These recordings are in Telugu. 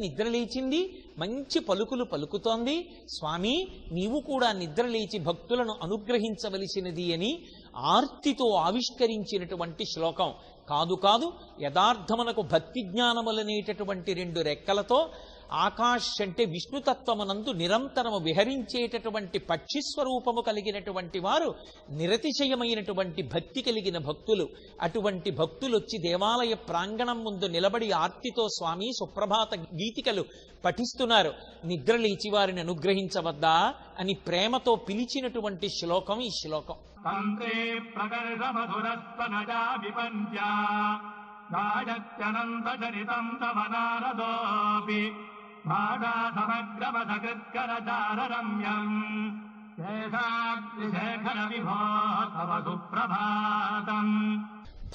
నిద్రలేచింది, మంచి పలుకులు పలుకుతోంది. స్వామి, నీవు కూడా నిద్రలేచి భక్తులను అనుగ్రహించవలసినది అని ఆర్తితో ఆవిష్కరించినటువంటి శ్లోకం కాదు. కాదు, యథార్థమునకు భక్తి జ్ఞానములనేటటువంటి రెండు రెక్కలతో ఆకాశ్ అంటే విష్ణుతత్వమునందు నిరంతరము విహరించేటటువంటి పక్షిస్వరూపము కలిగినటువంటి వారు నిరతిశయమైనటువంటి భక్తి కలిగిన భక్తులు. అటువంటి భక్తులొచ్చి దేవాలయ ప్రాంగణం ముందు నిలబడి ఆర్తితో స్వామి సుప్రభాత గీతికలు పఠిస్తున్నారు. నిద్రలేచి వారిని అనుగ్రహించవద్దా అని ప్రేమతో పిలిచినటువంటి శ్లోకం ఈ శ్లోకం.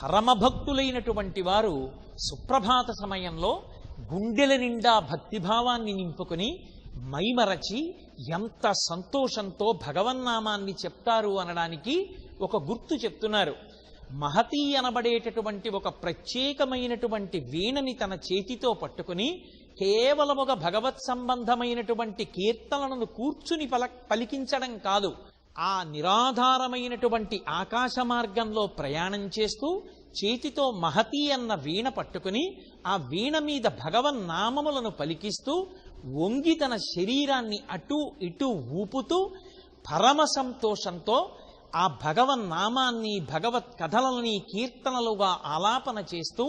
పరమభక్తులైనటువంటి వారు సుప్రభాత సమయంలో గుండెల నిండా భక్తిభావాన్ని నింపుకుని మైమరచి ఎంత సంతోషంతో భగవన్నామాన్ని చెప్తారు అనడానికి ఒక గుర్తు చెప్తున్నారు. మహతీ అనబడేటటువంటి ఒక ప్రత్యేకమైనటువంటి వీణని తన చేతితో పట్టుకుని కేవలముగా భగవత్ సంబంధమైనటువంటి కీర్తనలను కూర్చుని పలికించడం కాదు, ఆ నిరాధారమైనటువంటి ఆకాశ మార్గంలో ప్రయాణం చేస్తూ చేతితో మహతీ అన్న వీణ పట్టుకుని ఆ వీణ మీద భగవన్నామములను పలికిస్తూ వంగి తన శరీరాన్ని అటూ ఇటూ ఊపుతూ పరమ సంతోషంతో ఆ భగవన్నామాన్ని భగవత్ కథలని కీర్తనలుగా ఆలాపన చేస్తూ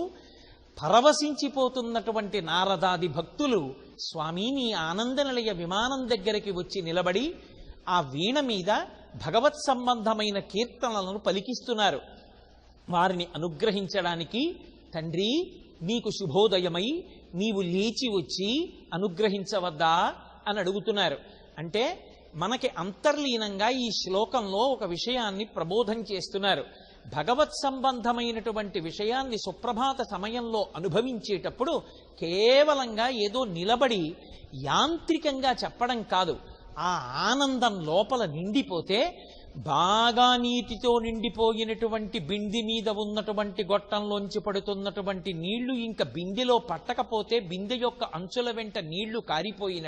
పరవశించిపోతున్నటువంటి నారదాది భక్తులు స్వామి నీ ఆనందనిలయ విమానం దగ్గరికి వచ్చి నిలబడి ఆ వీణ మీద భగవత్ సంబంధమైన కీర్తనలను పలికిస్తున్నారు. వారిని అనుగ్రహించడానికి తండ్రి నీకు శుభోదయమై నీవు లేచి వచ్చి అనుగ్రహించవద్దా అని అడుగుతున్నారు. అంటే మనకి అంతర్లీనంగా ఈ శ్లోకంలో ఒక విషయాన్ని ప్రబోధం చేస్తున్నారు. భగవత్ సంబంధమైనటువంటి విషయాన్ని సుప్రభాత సమయంలో అనుభవించేటప్పుడు కేవలంగా ఏదో నిలబడి యాంత్రికంగా చెప్పడం కాదు, ఆ ఆనందం లోపల నిండిపోతే బాగా నీటితో నిండిపోయినటువంటి బింది మీద ఉన్నటువంటి గొట్టంలోంచి పడుతున్నటువంటి నీళ్లు ఇంకా బిందెలో పట్టకపోతే బిందె యొక్క అంచుల వెంట నీళ్లు కారిపోయినట్టు